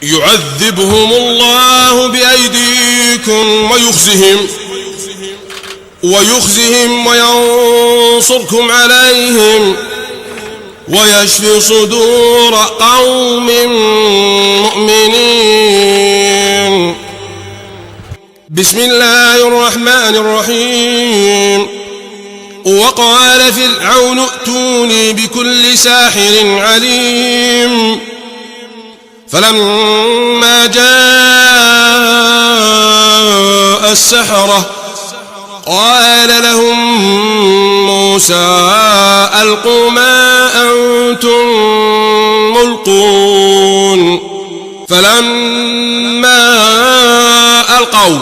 يعذبهم الله بأيديكم ويخزهم وينصركم عليهم ويشفي صدور قوم مؤمنين. بسم الله الرحمن الرحيم. وقال فرعون ائتوني بكل ساحر عليم. فلما جاء السحرة قال لهم موسى ألقوا ما أنتم ملقون. فلما ألقوا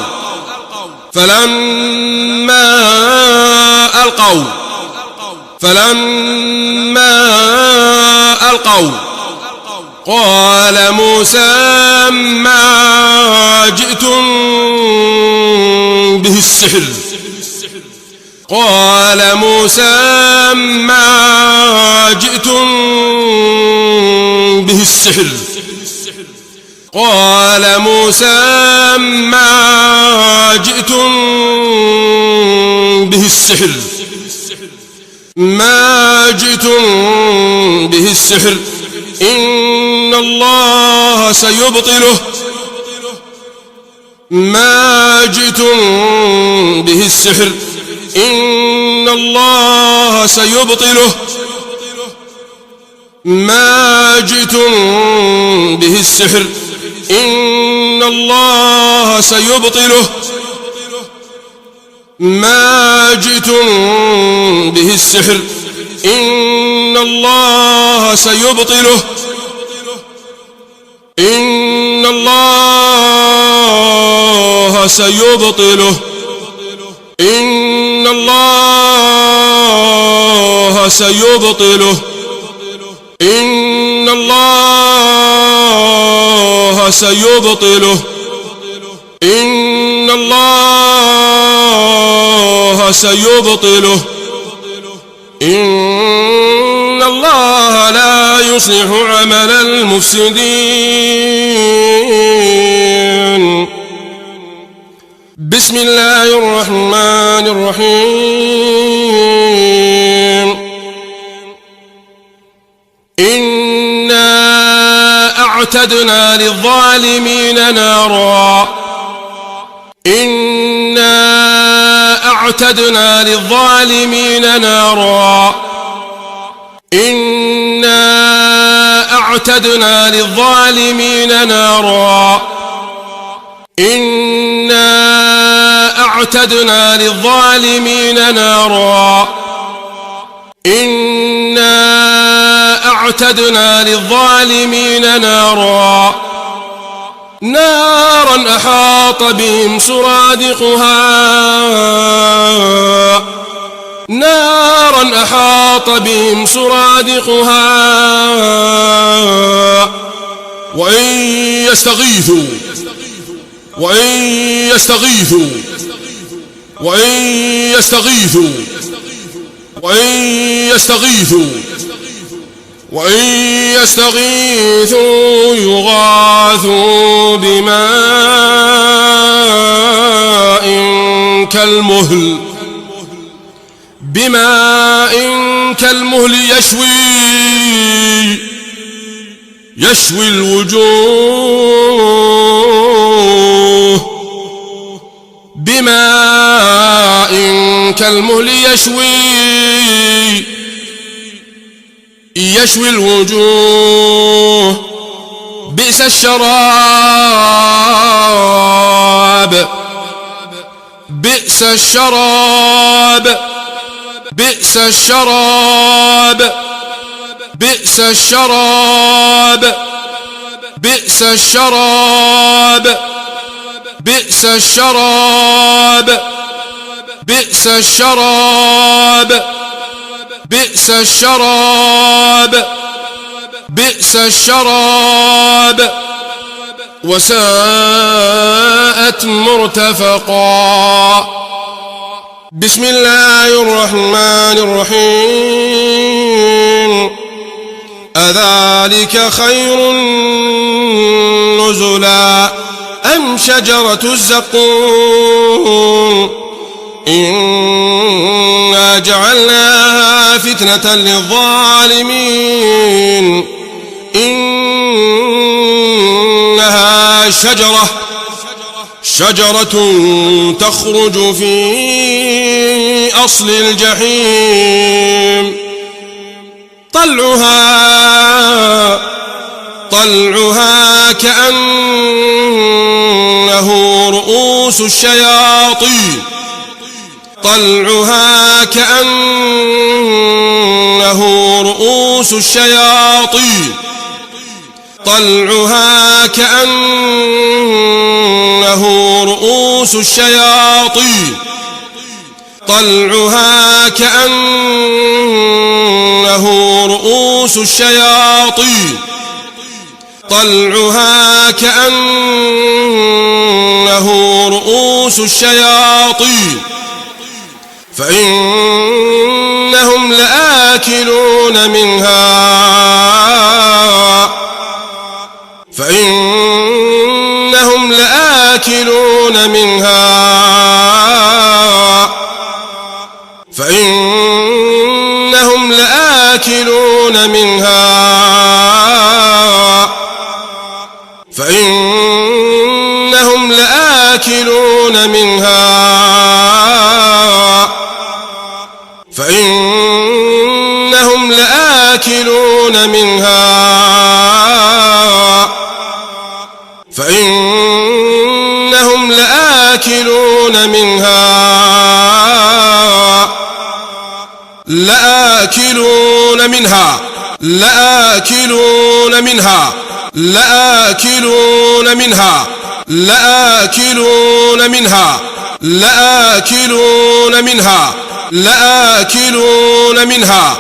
قال موسى ما جئتم به السحر. قال موسى ما جئتم به السحر إن الله سيبطله. إن الله سيبطله. إن الله لا يصلح عمل المفسدين. بسم الله الرحمن الرحيم. إنا أعتدنا للظالمين نارا أحاط بهم سرادقها وإن يستغيثوا يغاثوا بماء كالمهل يشوي الوجوه. بئس الشراب وساءت مرتفقا. بسم الله الرحمن الرحيم. أذلك خير نزلا أم شجرة الزقوم إنا جعلناها فتنة للظالمين إنها شجرة تخرج في أصل الجحيم طلعها كأنه رؤوس الشياطين طلعها كأنه رؤوس الشياطين طلعها كأنه رؤوس الشياطين طلعها كأنه رؤوس الشياطين طلعها كأنه رؤوس الشياطين فإنهم لآكلون منها فإنهم لآكلون منها فإنهم لآكلون منها فإنهم لآكلون منها فإنهم لآكلون منها فإنهم لآكلون منها لآكلون منها لآكلون منها لآكلون منها لآكلون منها لآكلون منها لآكلون منها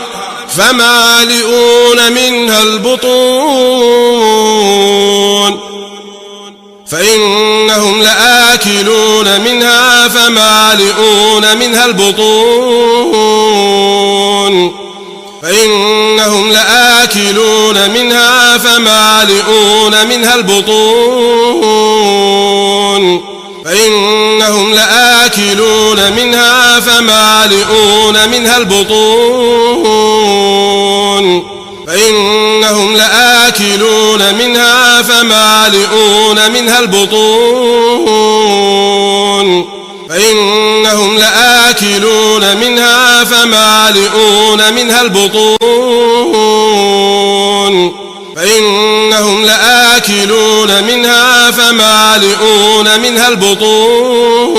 فمالئون منها البطون فإنهم لآكلون منها فمالئون منها البطون فإنهم لآكلون منها فمالئون منها البطون فإنهم لآكلون منها فمالئون منها البطون فإنهم لآكلون منها فمالئون منها البطون فإنهم لآكلون منها فمالئون منها البطون فإنهم لآكلون منها فمالئون منها البطون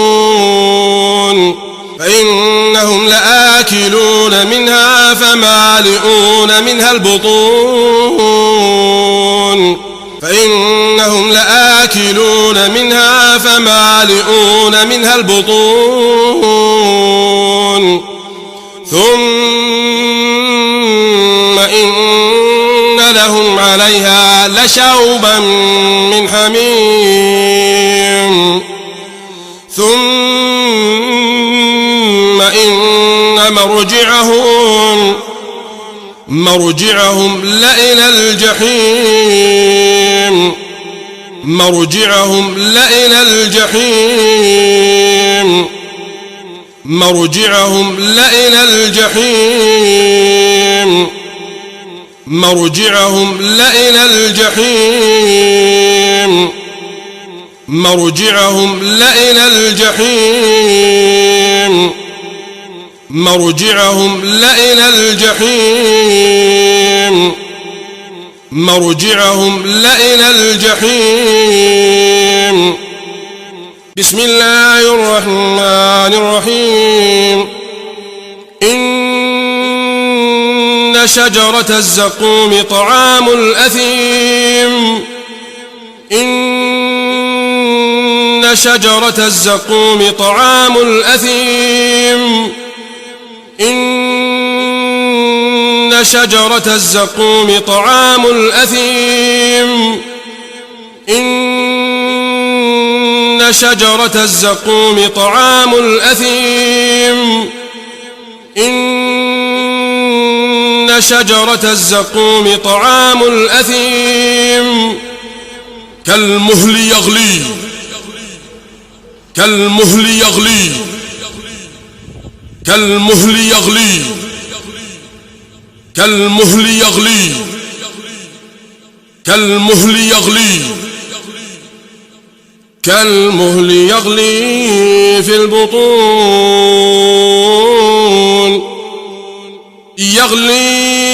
فإنهم لآكلون منها فمالئون منها البطون فإنهم لآكلون منها فمالئون منها البطون ثم إن لهم عليها لشوبا من حميم ثم إن مرجعهم لإلى الجحيم مرجعهم لإلى الجحيم مرجعهم لإلى الجحيم مرجعهم لإلى الجحيم مرجعهم لإلى الجحيم مرجعهم لإلى الجحيم مرجعهم لإلى الجحيم بسم الله الرحمن الرحيم إن شجرة الزقوم طعام الأثيم إن شجرة الزقوم طعام الأثيم إن شجرة الزقوم طعام الأثيم إن شجرة الزقوم طعام الأثيم إن شجرة الزقوم طعام الأثيم كالمهل يغلي كالمهل يغلي كالمهل يغلي كالمهل يغلي كالمهل يغلي كالمهل يغلي في البطون يغلي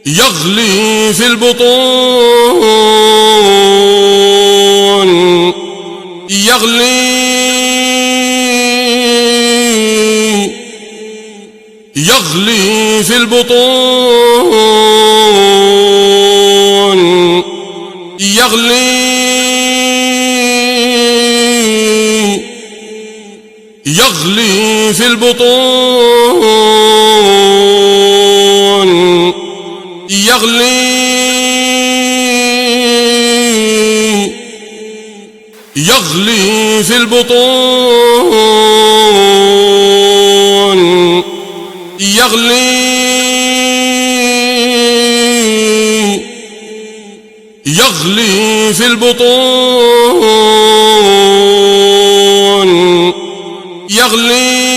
يغلي في البطون يغلي يغلي في البطون يغلي يغلي في البطون يغلي يغلي في البطون يغلي يغلي في البطون يغلي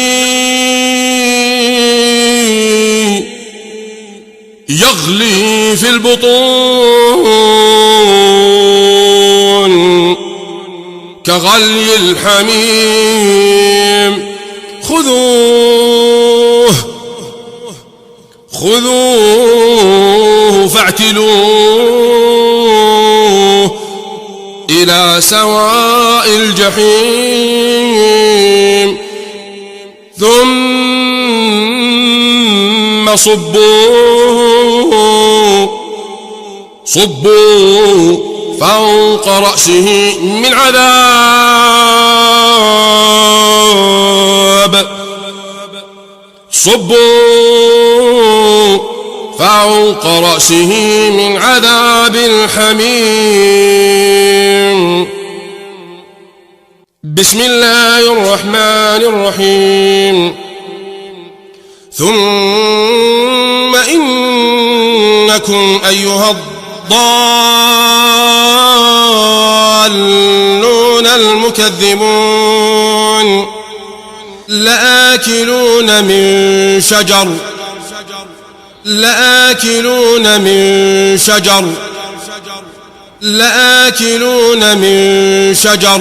يغلي في البطون كغلي الحميم خذوه خذوه فاعتلوه إلى سواء الجحيم ثم صبوا فوق رأسه من عذاب صبوا فوق رأسه من عذاب الحميم. بسم الله الرحمن الرحيم. ثم إنكم أيها الضالون المكذبون لآكلون من شجر لآكلون من شجر لآكلون من شجر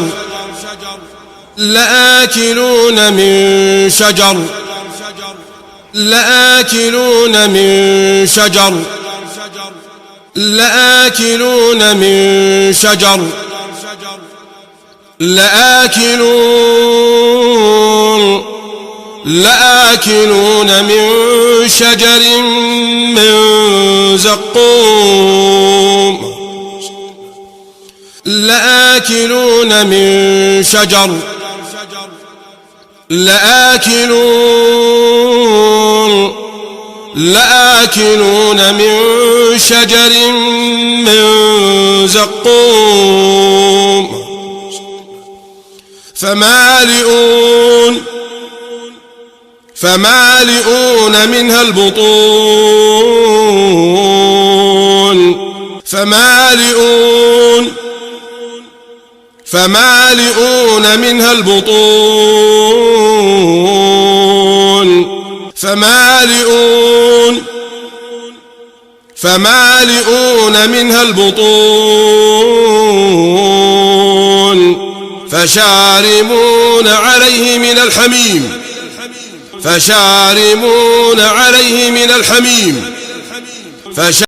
لآكلون من شجر لآكلون من شجر لآكلون من شجر لآكلون من شجر من زقوم لآكلون من شجر لآكلون من شجر من زقوم فمالئون منها البطون فمالئون منها البطون فمالئون منها البطون فشاربون عليه من الحميم فشاربون عليه من الحميم